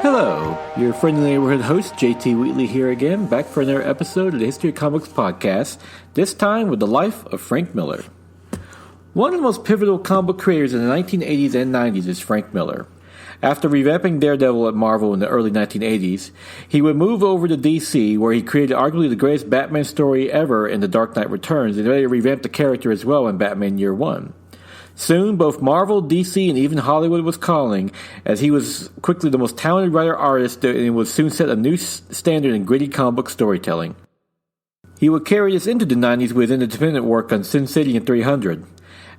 Hello, your friendly neighborhood host JT Wheatley here again, back for another episode of the History of Comics podcast, this time with the life of Frank Miller. One of the most pivotal comic book creators in the 1980s and 90s is Frank Miller. After revamping Daredevil at Marvel in the early 1980s, he would move over to DC, where he created arguably the greatest Batman story ever in The Dark Knight Returns, and later revamped the character as well in Batman Year One. Soon, both Marvel, DC, and even Hollywood was calling, as he was quickly the most talented writer-artist and would soon set a new standard in gritty comic book storytelling. He would carry this into the 90s with independent work on Sin City and 300.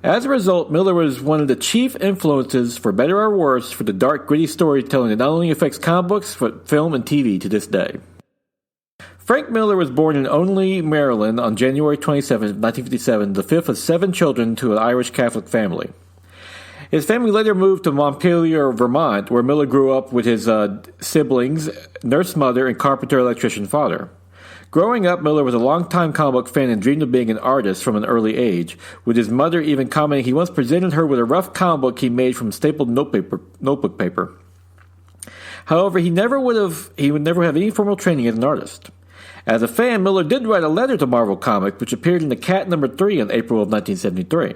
As a result, Miller was one of the chief influences, for better or worse, for the dark, gritty storytelling that not only affects comic books, but film and TV to this day. Frank Miller was born in Only, Maryland on January 27, 1957, the fifth of 7 children to an Irish Catholic family. His family later moved to Montpelier, Vermont, where Miller grew up with his siblings, nurse mother, and carpenter electrician father. Growing up, Miller was a longtime comic book fan and dreamed of being an artist from an early age, with his mother even commenting he once presented her with a rough comic book he made from stapled notebook paper. However, he would never have any formal training as an artist. As a fan, Miller did write a letter to Marvel Comics, which appeared in The Cat number 3 in April of 1973.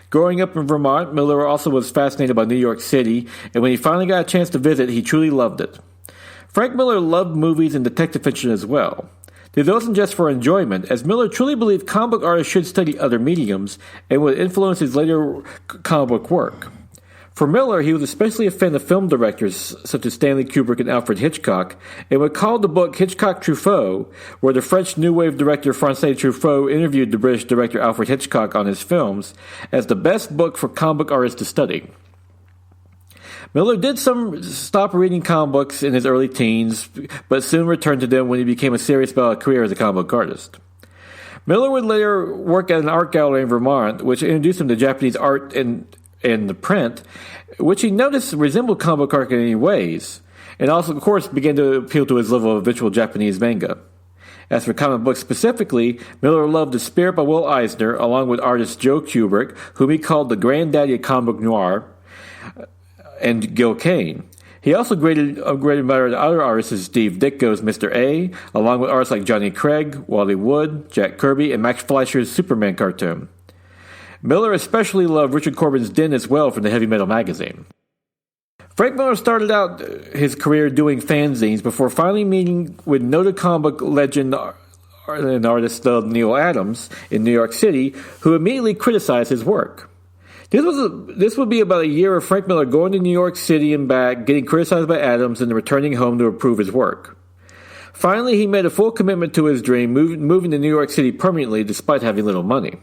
Growing up in Vermont, Miller also was fascinated by New York City, and when he finally got a chance to visit, he truly loved it. Frank Miller loved movies and detective fiction as well. This wasn't just for enjoyment, as Miller truly believed comic book artists should study other mediums and would influence his later comic book work. For Miller, he was especially a fan of film directors such as Stanley Kubrick and Alfred Hitchcock, and would call the book Hitchcock Truffaut, where the French New Wave director Francis Truffaut interviewed the British director Alfred Hitchcock on his films, as the best book for comic book artists to study. Miller did stop reading comic books in his early teens, but soon returned to them when he became serious about a career as a comic book artist. Miller would later work at an art gallery in Vermont, which introduced him to Japanese art and the print, which he noticed resembled comic book art in many ways, and also, of course, began to appeal to his love of visual Japanese manga. As for comic books specifically, Miller loved The Spirit by Will Eisner, along with artist Joe Kubrick, whom he called the granddaddy of comic book noir, and Gil Kane. He also upgraded by other artists as Steve Ditko's Mr. A, along with artists like Johnny Craig, Wally Wood, Jack Kirby, and Max Fleischer's Superman cartoon. Miller especially loved Richard Corbin's Den as well from the Heavy Metal magazine. Frank Miller started out his career doing fanzines before finally meeting with noted comic book legend and artist Neal Adams in New York City, who immediately criticized his work. This would be about a year of Frank Miller going to New York City and back, getting criticized by Adams, and then returning home to approve his work. Finally, he made a full commitment to his dream, moving to New York City permanently despite having little money.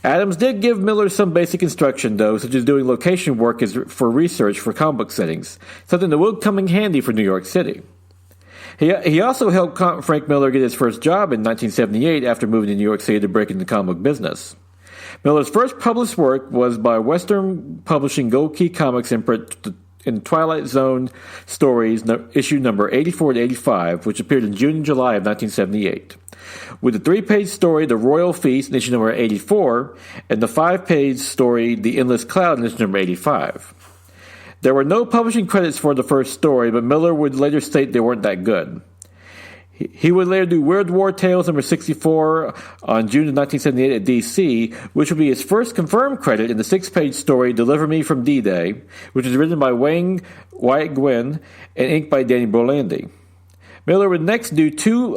Adams did give Miller some basic instruction, though, such as doing location work for research for comic book settings, something that would come in handy for New York City. He also helped Frank Miller get his first job in 1978 after moving to New York City to break into the comic book business. Miller's first published work was by Western Publishing Gold Key Comics in Twilight Zone Stories, issue number 84 to 85, which appeared in June and July of 1978. With the 3-page story, The Royal Feast, in issue number 84, and the 5-page story, The Endless Cloud, in issue number 85. There were no publishing credits for the first story, but Miller would later state they weren't that good. He would later do World War Tales number 64 on June of 1978 at DC, which would be his first confirmed credit in the 6-page story Deliver Me from D-Day, which was written by Wyatt Gwynn and inked by Danny Berlanti. Miller would next do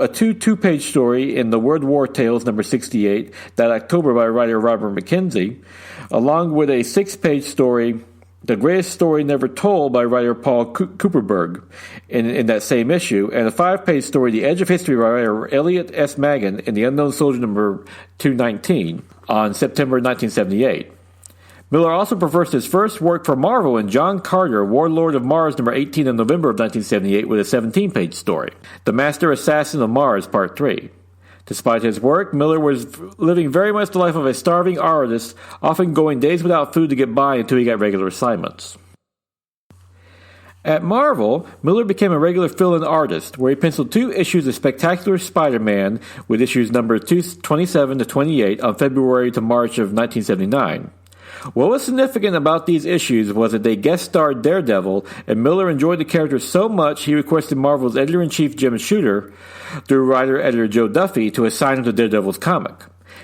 a 2-page story in the World War Tales number 68 that October by writer Robert McKenzie, along with a 6-page story, The Greatest Story Never Told by writer Paul Cooperberg in that same issue, and a 5-page story, The Edge of History by writer Elliot S. Magan in The Unknown Soldier number 219 on September 1978. Miller also professed his first work for Marvel in John Carter, Warlord of Mars number 18 in November of 1978 with a 17-page story, The Master Assassin of Mars Part 3. Despite his work, Miller was living very much the life of a starving artist, often going days without food to get by until he got regular assignments. At Marvel, Miller became a regular fill-in artist, where he penciled 2 issues of Spectacular Spider-Man with issues number 27 to 28 on February to March of 1979. What was significant about these issues was that they guest starred Daredevil, and Miller enjoyed the character so much he requested Marvel's editor-in-chief Jim Shooter, through writer-editor Joe Duffy, to assign him to Daredevil's comic.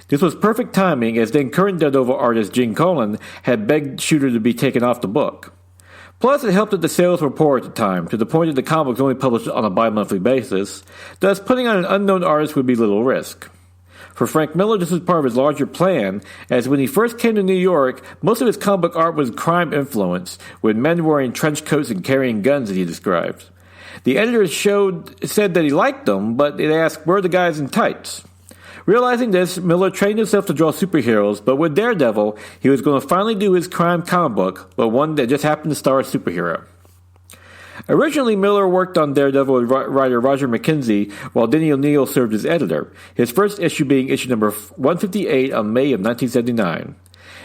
This was perfect timing, as then current Daredevil artist Gene Colan had begged Shooter to be taken off the book. Plus, it helped that the sales were poor at the time, to the point that the comic was only published on a bi-monthly basis, thus putting on an unknown artist would be little risk. For Frank Miller, this was part of his larger plan, as when he first came to New York, most of his comic book art was crime influenced, with men wearing trench coats and carrying guns, as he described. The editors said that he liked them, but they asked, where are the guys in tights? Realizing this, Miller trained himself to draw superheroes, but with Daredevil, he was going to finally do his crime comic book, but one that just happened to star a superhero. Originally, Miller worked on Daredevil with writer Roger McKenzie, while Denny O'Neil served as editor, his first issue being issue number 158 on May of 1979.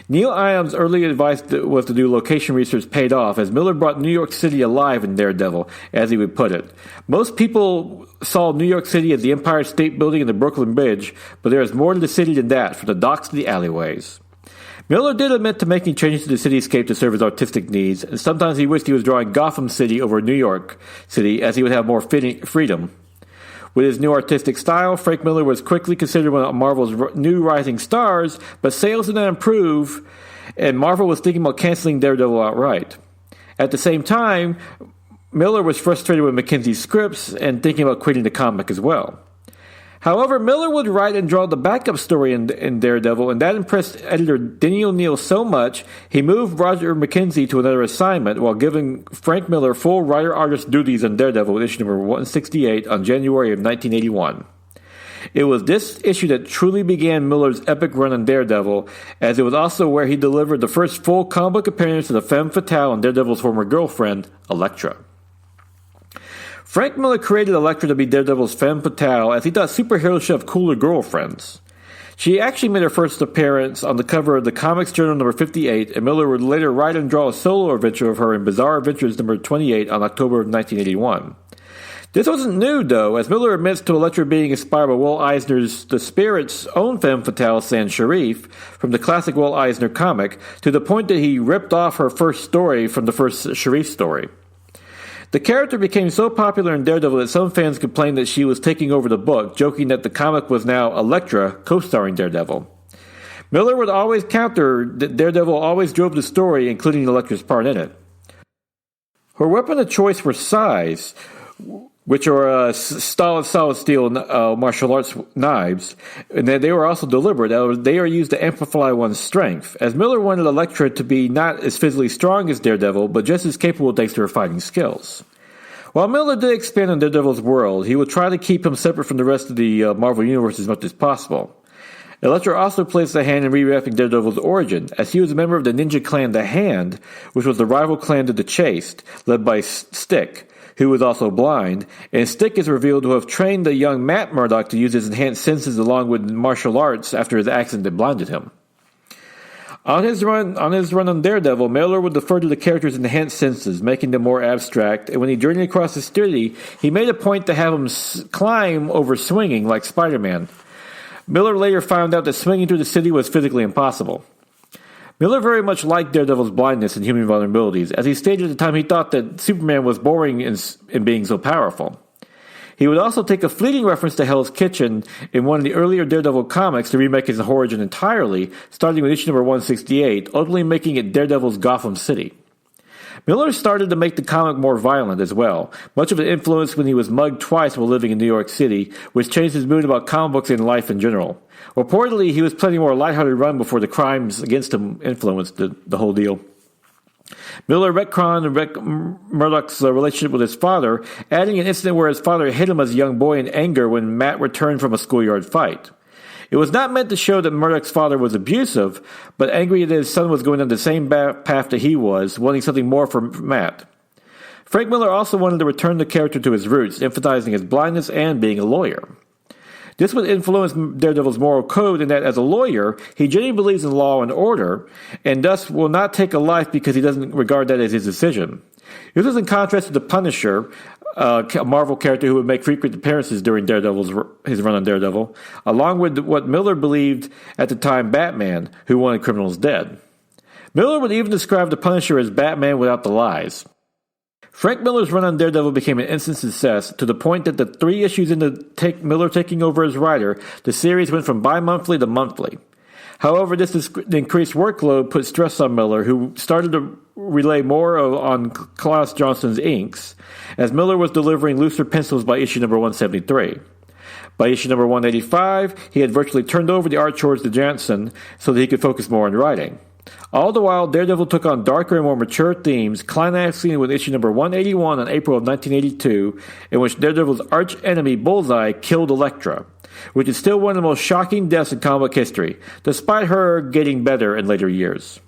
Neal Adams' early advice was to do location research paid off, as Miller brought New York City alive in Daredevil, as he would put it. Most people saw New York City as the Empire State Building and the Brooklyn Bridge, but there is more to the city than that, from the docks to the alleyways. Miller did admit to making changes to the cityscape to serve his artistic needs, and sometimes he wished he was drawing Gotham City over New York City, as he would have more freedom. With his new artistic style, Frank Miller was quickly considered one of Marvel's new rising stars, but sales did not improve, and Marvel was thinking about canceling Daredevil outright. At the same time, Miller was frustrated with McKenzie's scripts and thinking about quitting the comic as well. However, Miller would write and draw the backup story in Daredevil, and that impressed editor Denny O'Neil so much, he moved Roger McKenzie to another assignment while giving Frank Miller full writer-artist duties on Daredevil with issue number 168 on January of 1981. It was this issue that truly began Miller's epic run on Daredevil, as it was also where he delivered the first full comic book appearance to the femme fatale and Daredevil's former girlfriend, Elektra. Frank Miller created Elektra to be Daredevil's femme fatale, as he thought superheroes should have cooler girlfriends. She actually made her first appearance on the cover of the Comics Journal number 58, and Miller would later write and draw a solo adventure of her in Bizarre Adventures number 28 on October of 1981. This wasn't new, though, as Miller admits to Elektra being inspired by Will Eisner's The Spirit's own femme fatale, Sans Sharif, from the classic Will Eisner comic, to the point that he ripped off her first story from the first Sharif story. The character became so popular in Daredevil that some fans complained that she was taking over the book, joking that the comic was now Elektra co-starring Daredevil. Miller would always counter that Daredevil always drove the story, including Elektra's part in it. Her weapon of choice were sais, which are solid steel martial arts knives, and they were also deliberate. They are used to amplify one's strength, as Miller wanted Elektra to be not as physically strong as Daredevil, but just as capable thanks to her fighting skills. While Miller did expand on Daredevil's world, he would try to keep him separate from the rest of the Marvel Universe as much as possible. Elektra also plays a hand in rewrapping Daredevil's origin, as he was a member of the ninja clan The Hand, which was the rival clan to the Chaste, led by Stick, who was also blind, and Stick is revealed to have trained the young Matt Murdock to use his enhanced senses along with martial arts after his accident that blinded him. On his run on Daredevil, Miller would defer to the character's enhanced senses, making them more abstract, and when he journeyed across the city, he made a point to have him climb over swinging like Spider-Man. Miller later found out that swinging through the city was physically impossible. Miller very much liked Daredevil's blindness and human vulnerabilities, as he stated at the time he thought that Superman was boring in being so powerful. He would also take a fleeting reference to Hell's Kitchen in one of the earlier Daredevil comics to remake his origin entirely, starting with issue number 168, ultimately making it Daredevil's Gotham City. Miller started to make the comic more violent as well, much of it influenced when he was mugged twice while living in New York City, which changed his mood about comic books and life in general. Reportedly, he was planning a more lighthearted run before the crimes against him influenced the whole deal. Miller retconned Murdoch's relationship with his father, adding an incident where his father hit him as a young boy in anger when Matt returned from a schoolyard fight. It was not meant to show that Murdoch's father was abusive, but angry that his son was going down the same path that he was, wanting something more from Matt. Frank Miller also wanted to return the character to his roots, emphasizing his blindness and being a lawyer. This would influence Daredevil's moral code in that, as a lawyer, he genuinely believes in law and order, and thus will not take a life because he doesn't regard that as his decision. This was in contrast to the Punisher, a Marvel character who would make frequent appearances during his run on Daredevil, along with what Miller believed at the time Batman, who wanted criminals dead. Miller would even describe the Punisher as Batman without the lies. Frank Miller's run on Daredevil became an instant success, to the point that the 3 issues into Miller taking over as writer, the series went from bi-monthly to monthly. However, this increased workload put stress on Miller, who started to rely more on Klaus Johnston's inks, as Miller was delivering looser pencils by issue number 173. By issue number 185, he had virtually turned over the art chores to Johnston so that he could focus more on writing. All the while, Daredevil took on darker and more mature themes, climaxing with issue number 181 in April of 1982, in which Daredevil's arch-enemy Bullseye killed Elektra, which is still one of the most shocking deaths in comic history, despite her getting better in later years.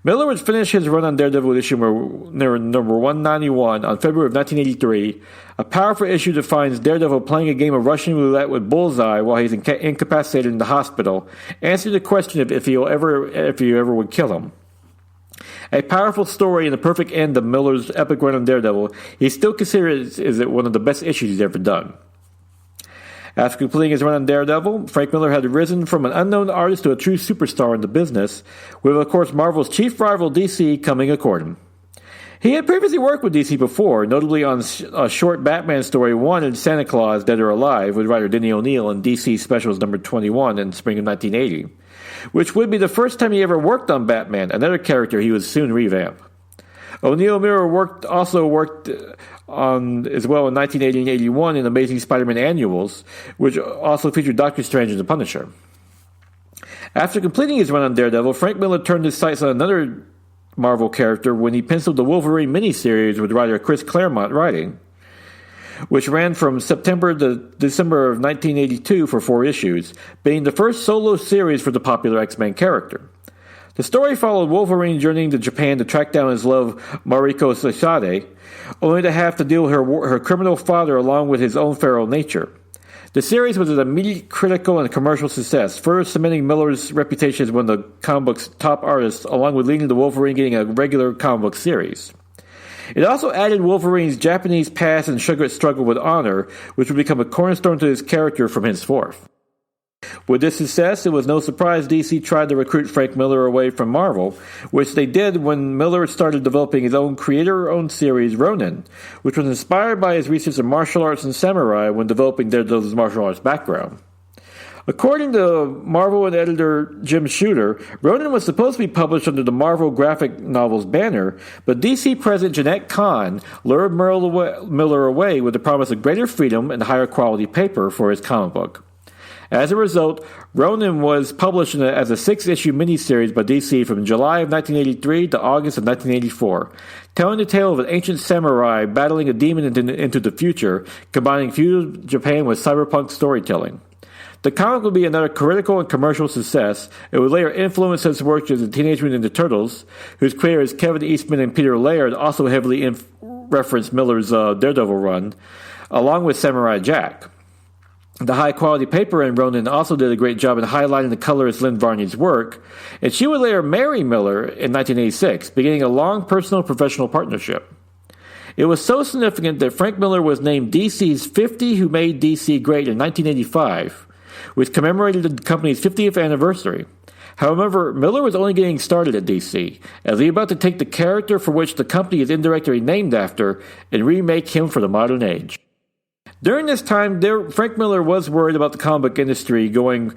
Miller would finish his run on Daredevil with issue number 191 on February of 1983, a powerful issue that finds Daredevil playing a game of Russian roulette with Bullseye while he's incapacitated in the hospital, answering the question of if he ever would kill him. A powerful story and the perfect end of Miller's epic run on Daredevil, he still considers it one of the best issues he's ever done. After completing his run on Daredevil, Frank Miller had risen from an unknown artist to a true superstar in the business, with, of course, Marvel's chief rival DC coming a courting. He had previously worked with DC before, notably on a short Batman story, Wanted Santa Claus, Dead or Alive, with writer Denny O'Neil in DC Specials number 21 in spring of 1980, which would be the first time he ever worked on Batman, another character he would soon revamp. O'Neil also worked on as well in 1980 and 81 in Amazing Spider-Man Annuals, which also featured Doctor Strange and the Punisher. After completing his run on Daredevil, Frank Miller turned his sights on another Marvel character when he penciled the Wolverine miniseries with writer Chris Claremont writing, which ran from September to December of 1982 for 4 issues, being the first solo series for the popular X-Men character. The story followed Wolverine journeying to Japan to track down his love, Mariko Sasade, only to have to deal with her criminal father along with his own feral nature. The series was an immediate critical and commercial success, further cementing Miller's reputation as one of the comic book's top artists, along with leading to Wolverine getting a regular comic book series. It also added Wolverine's Japanese past and struggle with honor, which would become a cornerstone to his character from henceforth. With this success, it was no surprise DC tried to recruit Frank Miller away from Marvel, which they did when Miller started developing his own creator-owned series, Ronin, which was inspired by his research in martial arts and samurai when developing Daredevil's martial arts background. According to Marvel and editor Jim Shooter, Ronin was supposed to be published under the Marvel graphic novels banner, but DC president Jeanette Kahn lured Miller away with the promise of greater freedom and higher quality paper for his comic book. As a result, Ronin was published as a 6-issue miniseries by DC from July of 1983 to August of 1984, telling the tale of an ancient samurai battling a demon into the future, combining feudal Japan with cyberpunk storytelling. The comic would be another critical and commercial success. It would later influence his work as the Teenage Mutant Ninja Turtles, whose creators Kevin Eastman and Peter Laird also heavily referenced Miller's Daredevil run, along with Samurai Jack. The high-quality paper in Ronin also did a great job in highlighting the colorist Lynn Varney's work, and she would later marry Miller in 1986, beginning a long personal professional partnership. It was so significant that Frank Miller was named DC's 50 Who Made DC Great in 1985, which commemorated the company's 50th anniversary. However, Miller was only getting started at DC, as he was about to take the character for which the company is indirectly named after and remake him for the modern age. During this time, Frank Miller was worried about the comic book industry going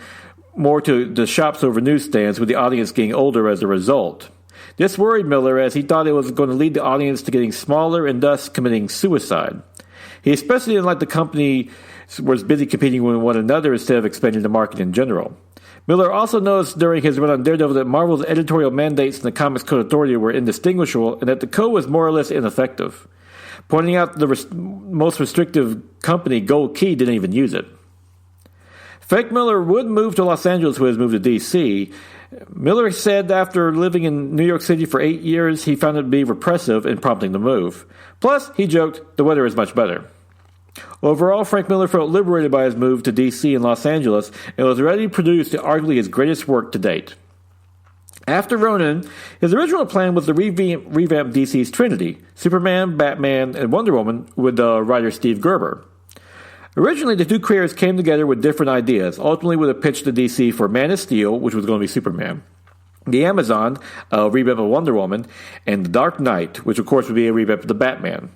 more to the shops over newsstands, with the audience getting older as a result. This worried Miller, as he thought it was going to lead the audience to getting smaller and thus committing suicide. He especially didn't like the company was busy competing with one another instead of expanding the market in general. Miller also noticed during his run on Daredevil that Marvel's editorial mandates and the Comics Code Authority were indistinguishable, and that the code was more or less ineffective, pointing out the most restrictive company, Gold Key, didn't even use it. Frank Miller would move to Los Angeles with his move to DC. Miller said after living in New York City for 8 years, he found it to be repressive in prompting the move. Plus, he joked, the weather is much better. Overall, Frank Miller felt liberated by his move to DC and Los Angeles and was ready to produce arguably his greatest work to date. After Ronin, his original plan was to revamp DC's Trinity, Superman, Batman, and Wonder Woman, with writer Steve Gerber. Originally, the two creators came together with different ideas, ultimately with a pitch to DC for Man of Steel, which was going to be Superman. The Amazon, a revamp of Wonder Woman, and The Dark Knight, which of course would be a revamp of the Batman.